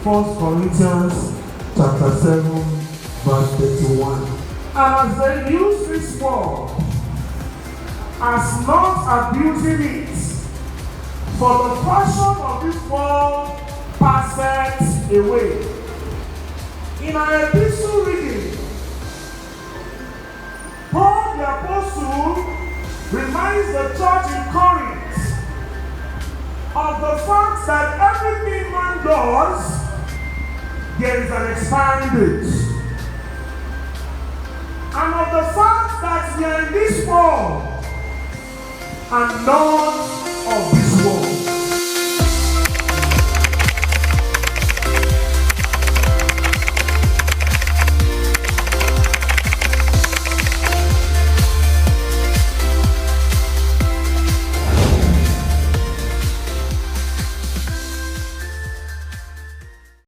1 Corinthians chapter 7, verse 31. And as they use this word, as not abusing it, for the passion of this world passeth away. In our epistle reading, Paul the Apostle reminds the church in Corinth of the fact that everything man does, there is an expiring date. And of the fact that we are in this world and none of